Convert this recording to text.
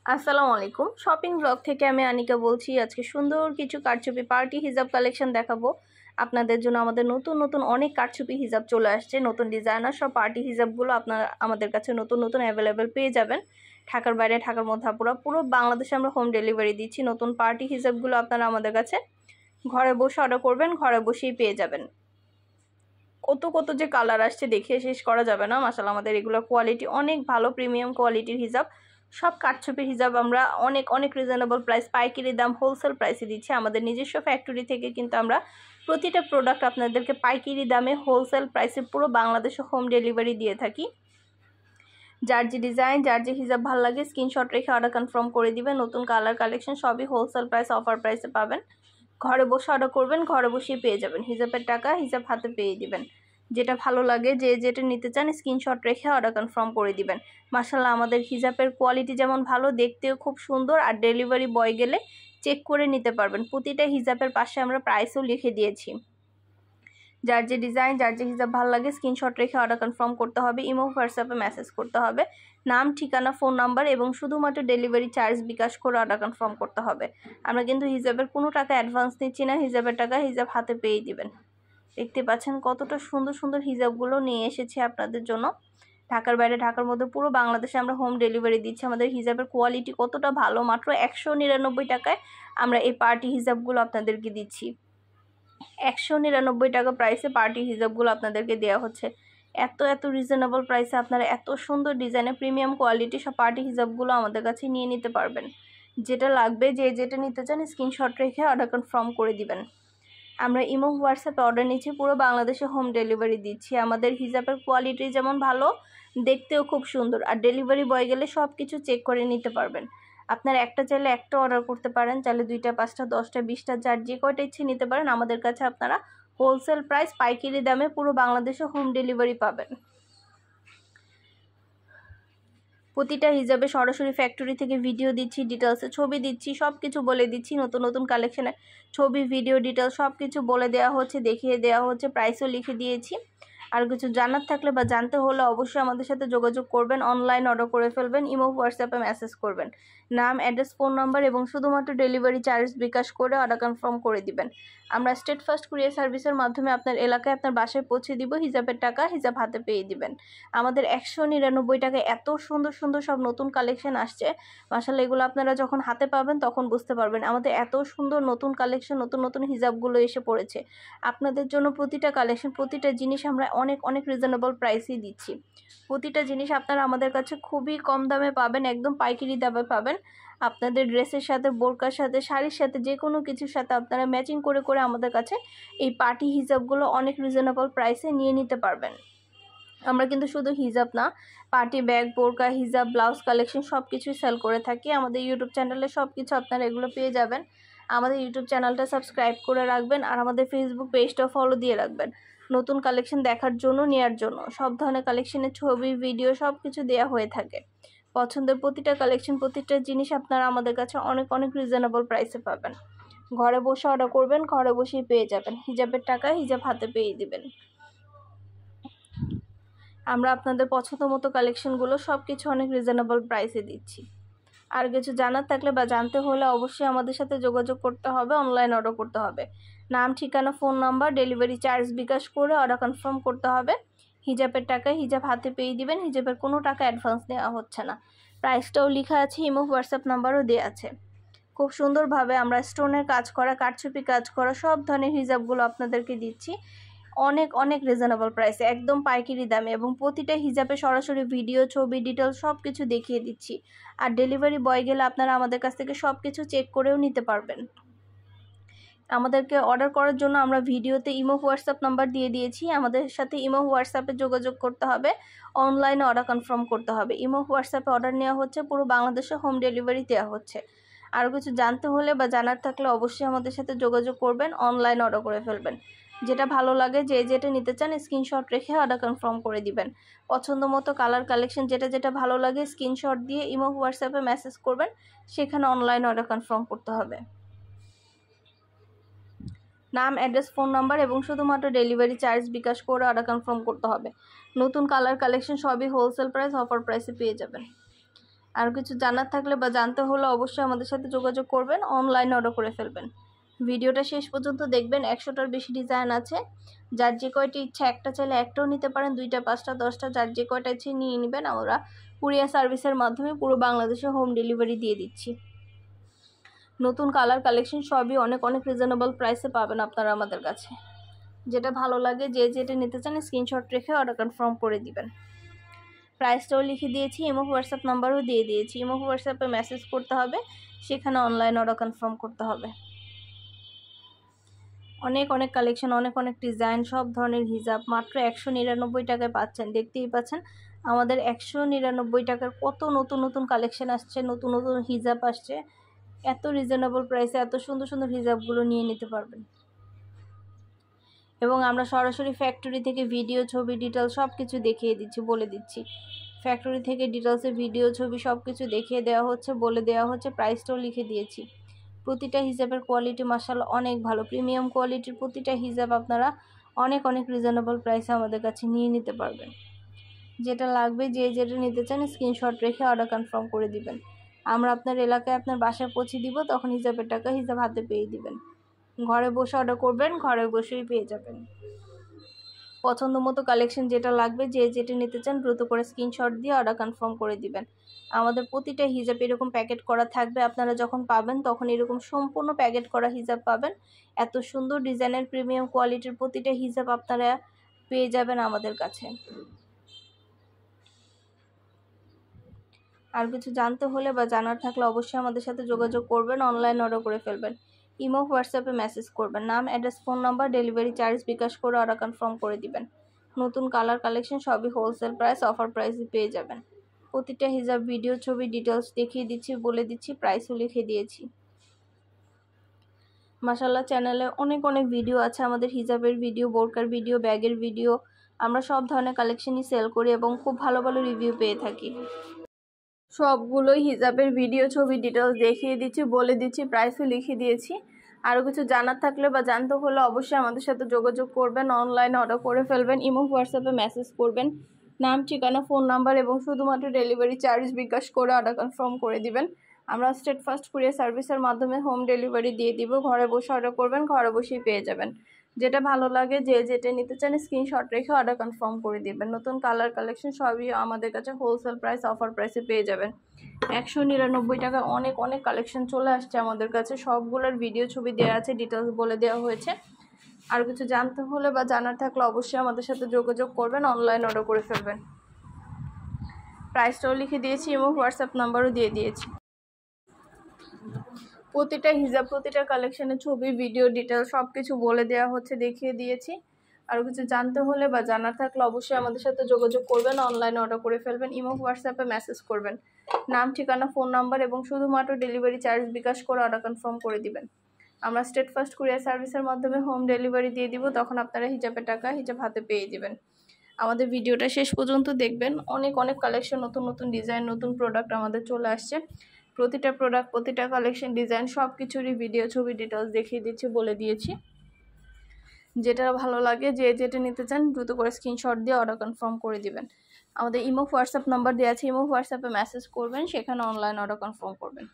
আসসালামু আলাইকুম। Shopping blog থেকে আমি আনিকা বলছি। আজকে সুন্দর কিছু কারচুপি পার্টি হিজাব কালেকশন দেখাবো আপনাদের জন্য। আমাদের নতুন নতুন অনেক কারচুপি হিজাব চলে আসছে, নতুন ডিজাইনার সব পার্টি হিজাবগুলো আপনারা আমাদের কাছে নতুন নতুন অ্যাভেলেবেল পেয়ে যাবেন। ঢাকার বাইরে, ঢাকার মধ্যে, পুরো বাংলাদেশে আমরা হোম ডেলিভারি দিচ্ছি। নতুন পার্টি হিজাবগুলো আপনারা আমাদের কাছে ঘরে বসে অর্ডার করবেন, ঘরে বসেই পেয়ে যাবেন। কত কত যে কালার আসছে দেখিয়ে শেষ করা যাবে না। মাশাআল্লাহ, আমাদের এগুলোর কোয়ালিটি অনেক ভালো, প্রিমিয়াম কোয়ালিটির হিজাব। সব কারচুপির হিজাব আমরা অনেক অনেক রিজনেবল প্রাইস, পাইকারি দাম, হোলসেল প্রাইসে দিচ্ছি। আমাদের নিজস্ব ফ্যাক্টরি থেকে কিন্তু আমরা প্রতিটা প্রোডাক্ট আপনাদেরকে পাইকারি দামে হোলসেল প্রাইসে পুরো বাংলাদেশে হোম ডেলিভারি দিয়ে থাকি। যার যে ডিজাইন, যার যে হিজাব ভালো লাগে স্ক্রিনশট রেখে অর্ডার কনফার্ম করে দিবেন। নতুন কালার কালেকশন সবই হোলসেল প্রাইস, অফার প্রাইসে পাবেন। ঘরে বসে অর্ডার করবেন, ঘরে বসেই পেয়ে যাবেন। হিজাবের টাকা হিজাব হাতে পেয়ে দিবেন। যেটা ভালো লাগে, যে যেটা নিতে চান স্ক্রিনশট রেখে অর্ডার কনফার্ম করে দিবেন। মাশাআল্লাহ, আমাদের হিজাবের কোয়ালিটি যেমন ভালো, দেখতেও খুব সুন্দর, আর ডেলিভারি বয় গেলে চেক করে নিতে পারবেন। প্রতিটা হিজাবের পাশে আমরা প্রাইসও লিখে দিয়েছি। যার যে ডিজাইন, যার যে হিজাব ভালো লাগে স্ক্রিনশট রেখে অর্ডার কনফার্ম করতে হবে। ইমো, হোয়াটসঅ্যাপে মেসেজ করতে হবে, নাম, ঠিকানা, ফোন নাম্বার এবং শুধুমাত্র ডেলিভারি চার্জ বিকাশ করে অর্ডার কনফার্ম করতে হবে। আমরা কিন্তু হিজাবের কোনো টাকা অ্যাডভান্স নিচ্ছি না। হিজাবের টাকা হিজাব হাতে পেয়ে দিবেন। দেখতে পাচ্ছেন কতটা সুন্দর সুন্দর হিজাবগুলো নিয়ে এসেছি আপনাদের জন্য। ঢাকার বাইরে, ঢাকার মধ্যে, পুরো বাংলাদেশে আমরা হোম ডেলিভারি দিচ্ছি। আমাদের হিজাবের কোয়ালিটি কতটা ভালো, মাত্র 199 টাকায় আমরা এই পার্টি হিজাবগুলো আপনাদেরকে দিচ্ছি। 199 টাকা প্রাইসে পার্টি হিজাবগুলো আপনাদেরকে দেওয়া হচ্ছে। এত এত রিজনেবল প্রাইসে আপনারা এত সুন্দর ডিজাইনের প্রিমিয়াম কোয়ালিটি সব পার্টি হিজাবগুলো আমাদের কাছে নিয়ে নিতে পারবেন। যেটা লাগবে, যে যেটা নিতে চান স্ক্রিনশট রেখে অর্ডার কনফার্ম করে দিবেন। আমরা ইমো, হোয়াটসঅ্যাপে অর্ডার নিচ্ছি, পুরো বাংলাদেশে হোম ডেলিভারি দিচ্ছি। আমাদের হিজাবের কোয়ালিটি যেমন ভালো, দেখতেও খুব সুন্দর, আর ডেলিভারি বয় গেলে সব কিছু চেক করে নিতে পারবেন। আপনার একটা চাইলে একটা অর্ডার করতে পারেন, চাইলে 2টা, 5টা, 10টা, 20টা, যার যে কয়টা ইচ্ছে নিতে পারেন। আমাদের কাছে আপনারা হোলসেল প্রাইস, পাইকারি দামে পুরো বাংলাদেশে হোম ডেলিভারি পাবেন। প্রতিটা হিজাবে সরাসরি ফ্যাক্টরি থেকে ভিডিও দিচ্ছি, ডিটেলসে ছবি দিচ্ছি, সব কিছু বলে দিচ্ছি। নতুন নতুন কালেকশনের ছবি, ভিডিও, ডিটেলস সব কিছু বলে দেওয়া হচ্ছে, দেখিয়ে দেওয়া হচ্ছে, প্রাইসও লিখে দিয়েছি। আর কিছু জানার থাকলে বা জানতে হলে অবশ্যই আমাদের সাথে যোগাযোগ করবেন, অনলাইন অর্ডার করে ফেলবেন, ইমো, হোয়াটসঅ্যাপে মেসেজ করবেন, নাম, অ্যাড্রেস, ফোন নাম্বার এবং শুধুমাত্র ডেলিভারি চার্জ বিকাশ করে অর্ডার কনফার্ম করে দিবেন। আমরা স্টেট ফার্স্ট কুরিয়ার সার্ভিসের মাধ্যমে আপনার এলাকায়, আপনার বাসায় পৌঁছে দিব। হিজাবের টাকা হিজাব হাতে পেয়ে দিবেন। আমাদের 199 টাকায় এত সুন্দর সুন্দর সব নতুন কালেকশন আসছে। মাশাআল্লাহ, এগুলো আপনারা যখন হাতে পাবেন তখন বুঝতে পারবেন আমাদের এত সুন্দর নতুন কালেকশন, নতুন নতুন হিজাবগুলো এসে পড়েছে। আপনাদের জন্য প্রতিটা কালেকশন, প্রতিটা জিনিস আমরা অনেক অনেক রিজনেবল প্রাইসেই দিচ্ছি। প্রতিটা জিনিস আপনারা আমাদের কাছে খুবই কম দামে পাবেন, একদম পাইকারি দামে পাবেন। আপনাদের ড্রেসের সাথে, বোরকার সাথে, শাড়ির সাথে, যে কোনো কিছুর সাথে আপনারা ম্যাচিং করে করে আমাদের কাছে এই পার্টি হিজাবগুলো অনেক রিজনেবল প্রাইসে নিয়ে নিতে পারবেন। আমরা কিন্তু শুধু হিজাব না, পার্টি ব্যাগ, বোরকা, হিজাব, ব্লাউজ কালেকশন সব কিছুই সেল করে থাকি। আমাদের ইউটিউব চ্যানেলে সব কিছু আপনারা এগুলো পেয়ে যাবেন। আমাদের ইউটিউব চ্যানেলটা সাবস্ক্রাইব করে রাখবেন, আর আমাদের ফেসবুক পেজটাও ফলো দিয়ে রাখবেন। নতুন কালেকশন দেখার জন্য, নেওয়ার জন্য সব ধরনের কালেকশনের ছবি, ভিডিও সব কিছু দেওয়া হয়ে থাকে। পছন্দের প্রতিটা কালেকশন, প্রতিটা জিনিস আপনারা আমাদের কাছে অনেক অনেক রিজনেবল প্রাইসে পাবেন। ঘরে বসে অর্ডার করবেন, ঘরে বসেই পেয়ে যাবেন। হিজাবের টাকা হিজাব হাতে পেয়ে দিবেন। আমরা আপনাদের পছন্দ মতো কালেকশনগুলো সব কিছু অনেক রিজনেবল প্রাইসে দিচ্ছি। আর কিছু জানার থাকলে বা জানতে হলে অবশ্যই আমাদের সাথে যোগাযোগ করতে হবে, অনলাইন অর্ডার করতে হবে। নাম, ঠিকানা, phone number, delivery charge bKash করে অর্ডার কনফার্ম করতে হবে। হিজাবের টাকা হিজাব হাতে পেয়ে দিবেন। হিজাবের কোনো টাকা অ্যাডভান্স নেওয়া হচ্ছে না। প্রাইসটাও লেখা আছে, ইমো, হোয়াটসঅ্যাপ নাম্বারও দেওয়া আছে। খুব সুন্দরভাবে আমরা স্টোনের কাজ করা, কারচুপি কাজ করা সব ধরনের হিজাবগুলো আপনাদেরকে দিচ্ছি অনেক অনেক রিজনেবল প্রাইসে, একদম পাইকারি দামে, এবং প্রতিটা হিজাবে সরাসরি ভিডিও, ছবি, ডিটেলস সব কিছু দেখিয়ে দিচ্ছি। আর ডেলিভারি বয় গেলে আপনারা আমাদের কাছ থেকে সব কিছু চেক করেও নিতে পারবেন। আমাদেরকে অর্ডার করার জন্য আমরা ভিডিওতে ইমো, হোয়াটসঅ্যাপ নাম্বার দিয়ে দিয়েছি। আমাদের সাথে ইমো, হোয়াটসঅ্যাপে যোগাযোগ করতে হবে, অনলাইনে অর্ডার কনফার্ম করতে হবে। ইমো, হোয়াটসঅ্যাপে অর্ডার নেওয়া হচ্ছে, পুরো বাংলাদেশে হোম ডেলিভারি দেওয়া হচ্ছে। আরও কিছু জানতে হলে বা জানার থাকলে অবশ্যই আমাদের সাথে যোগাযোগ করবেন, অনলাইন অর্ডার করে ফেলবেন। যেটা ভালো লাগে, যে যেটা নিতে চান স্ক্রিনশট রেখে অর্ডার কনফার্ম করে দিবেন। পছন্দ মতো কালার কালেকশন, যেটা যেটা ভালো লাগে স্ক্রিনশট দিয়ে ইমো, হোয়াটসঅ্যাপে মেসেজ করবেন, সেখানে অনলাইন অর্ডার কনফার্ম করতে হবে। নাম, অ্যাড্রেস, ফোন নাম্বার এবং শুধুমাত্র ডেলিভারি চার্জ বিকাশ করে অর্ডার কনফার্ম করতে হবে। নতুন কালার কালেকশন সবই হোলসেল প্রাইস, অফার প্রাইসে পেয়ে যাবেন। আর কিছু জানার থাকলে বা জানতে হলে অবশ্যই আমাদের সাথে যোগাযোগ করবেন, অনলাইন অর্ডার করে ফেলবেন। ভিডিওটা শেষ পর্যন্ত দেখবেন। 100টার বেশি ডিজাইন আছে, যার যে কয়টি ইচ্ছা একটা চাইলে একটাও নিতে পারেন, 2টা 5টা 10টা যার যে কয়টা ইচ্ছে নিয়ে নেবেন। আমরা কুরিয়ার সার্ভিসের মাধ্যমে পুরো বাংলাদেশে হোম ডেলিভারি দিয়ে দিচ্ছি। নতুন কালার কালেকশন সবই অনেক অনেক রিজনেবল প্রাইসে পাবেন আপনারা আমাদের কাছে। যেটা ভালো লাগে যে যেটা নিতে চান স্ক্রিনশট রেখে অর্ডার কনফার্ম করে দিবেন। প্রাইসটাও লিখে দিয়েছি, ইমো হোয়াটসঅ্যাপ নাম্বারও দিয়ে দিয়েছি। ইমো হোয়াটসঅ্যাপে মেসেজ করতে হবে, সেখানে অনলাইন অর্ডার কনফার্ম করতে হবে। অনেক অনেক কালেকশন, অনেক অনেক ডিজাইন, সব ধরনের হিজাব মাত্র 199 টাকায় পাচ্ছেন। দেখতেই পাচ্ছেন আমাদের 199 টাকার কত নতুন নতুন কালেকশন আসছে, নতুন নতুন হিজাব আসছে। এত রিজনেবল প্রাইসে এত সুন্দর সুন্দর হিজাবগুলো নিয়ে নিতে পারবেন। এবং আমরা সরাসরি ফ্যাক্টরি থেকে ভিডিও ছবি ডিটেলস সব কিছু দেখিয়ে দিচ্ছি, বলে দিচ্ছি। ফ্যাক্টরি থেকে ডিটেলসে ভিডিও ছবি সব কিছু দেখিয়ে দেওয়া হচ্ছে, বলে দেওয়া হচ্ছে, প্রাইসটাও লিখে দিয়েছি। প্রতিটা হিজাবের কোয়ালিটি মাশাআল্লাহ অনেক ভালো, প্রিমিয়াম কোয়ালিটির প্রতিটা হিজাব আপনারা অনেক অনেক রিজনেবল প্রাইসে আমাদের কাছে নিয়ে নিতে পারবেন। যেটা লাগবে যে যেটা নিতে চান স্ক্রিনশট রেখে অর্ডার কনফার্ম করে দিবেন। আমরা আপনার এলাকায় আপনার বাসায় পৌঁছে দিব, তখন হিজাবের টাকা হিজাব হাতে পেয়ে দিবেন। ঘরে বসে অর্ডার করবেন, ঘরে বসেই পেয়ে যাবেন। পছন্দ মতো কালেকশন যেটা লাগবে যে যেটা নিতে চান দ্রুত করে স্ক্রিনশট দিয়ে অর্ডার কনফার্ম করে দিবেন। আমাদের প্রতিটা হিজাব এরকম প্যাকেট করা থাকবে, আপনারা যখন পাবেন তখন এরকম সম্পূর্ণ প্যাকেট করা হিজাব পাবেন। এত সুন্দর ডিজাইনের প্রিমিয়াম কোয়ালিটির প্রতিটা হিজাব আপনারা পেয়ে যাবেন আমাদের কাছে। আর কিছু জানতে হলে বা জানার থাকলে অবশ্যই আমাদের সাথে যোগাযোগ করবেন, অনলাইন অর্ডার করে ফেলবেন। ইমো হোয়াটসঅ্যাপে মেসেজ করবেন, নাম address phone number delivery charge bKash করে অর্ডার কনফার্ম করে দিবেন। নতুন কালার কালেকশন সবই হোলসেল প্রাইস, অফার প্রাইসে পেয়ে যাবেন। প্রতিটা হিজাব ভিডিও ছবি ডিটেলস দেখিয়ে দিচ্ছি, বলে দিচ্ছি, প্রাইসও লিখে দিয়েছি। মাশাআল্লাহ চ্যানেলে অনেক অনেক ভিডিও আছে, আমাদের হিজাবের ভিডিও, বোরকার ভিডিও, ব্যাগের ভিডিও। আমরা সব ধরনের কালেকশনই সেল করি এবং খুব ভালো ভালো রিভিউ পেয়ে থাকি। সবগুলোই হিজাবের ভিডিও ছবি ডিটেলস দেখিয়ে দিচ্ছি, বলে দিচ্ছি, প্রাইসও লিখে দিয়েছি। আরও কিছু জানার থাকলে বা জানতে হলে অবশ্যই আমাদের সাথে যোগাযোগ করবেন, অনলাইনে অর্ডার করে ফেলবেন। ইমো হোয়াটসঅ্যাপে মেসেজ করবেন, নাম ঠিকানা ফোন নাম্বার এবং শুধুমাত্র ডেলিভারি চার্জ বিকাশ করে অর্ডার কনফার্ম করে দিবেন। আমরা স্টেট ফার্স্ট কুরিয়ার সার্ভিসের মাধ্যমে হোম ডেলিভারি দিয়ে দিব। ঘরে বসে অর্ডার করবেন, ঘরে বসেই পেয়ে যাবেন। যেটা ভালো লাগে যে যেটা নিতে চান স্ক্রিনশট রেখে অর্ডার কনফার্ম করে দিবেন। নতুন কালার কালেকশন সবই আমাদের কাছে হোলসেল প্রাইস, অফার প্রাইসে পেয়ে যাবেন। 199 টাকা অনেক অনেক কালেকশন চলে আসছে আমাদের কাছে, সবগুলোর ভিডিও ছবি দেওয়া আছে, ডিটেলস বলে দেওয়া হয়েছে। আর কিছু জানতে হলে বা জানার থাকলে অবশ্যই আমাদের সাথে যোগাযোগ করবেন, অনলাইন অর্ডার করে ফেলবেন। প্রাইসটাও লিখে দিয়েছি এবং হোয়াটসঅ্যাপ নাম্বারও দিয়ে দিয়েছি। প্রতিটা হিজাব, প্রতিটা কালেকশনের ছবি, ভিডিও, ডিটেলস সব কিছু বলে দেওয়া হচ্ছে, দেখিয়ে দিয়েছি। আর কিছু জানতে হলে বা জানার থাকলে অবশ্যই আমাদের সাথে যোগাযোগ করবেন, অনলাইনে অর্ডার করে ফেলবেন। ইমো হোয়াটসঅ্যাপে মেসেজ করবেন, নাম ঠিকানা ফোন নাম্বার এবং শুধুমাত্র ডেলিভারি চার্জ বিকাশ করে অর্ডার কনফার্ম করে দিবেন। আমরা স্টেট ফার্স্ট কুরিয়ার সার্ভিসের মাধ্যমে হোম ডেলিভারি দিয়ে দিব, তখন আপনারা হিজাবের টাকা হিজাব হাতে পেয়ে দিবেন। আমাদের ভিডিওটা শেষ পর্যন্ত দেখবেন, অনেক অনেক কালেকশন, নতুন নতুন ডিজাইন, নতুন প্রোডাক্ট আমাদের চলে আসছে। প্রতিটা প্রোডাক্ট, প্রতিটা কালেকশন, ডিজাইন সব কিছুরই ভিডিও ছবি ডিটেলস দেখিয়ে দিচ্ছি, বলে দিয়েছি। যেটা ভালো লাগে যে যেটা নিতে চান দ্রুত করে স্ক্রিনশট দিয়ে অর্ডার কনফার্ম করে দিবেন। আমাদের ইমো হোয়াটসঅ্যাপ নাম্বার দেওয়া আছে, ইমো হোয়াটসঅ্যাপে মেসেজ করবেন, সেখানে অনলাইন অর্ডার কনফার্ম করবেন।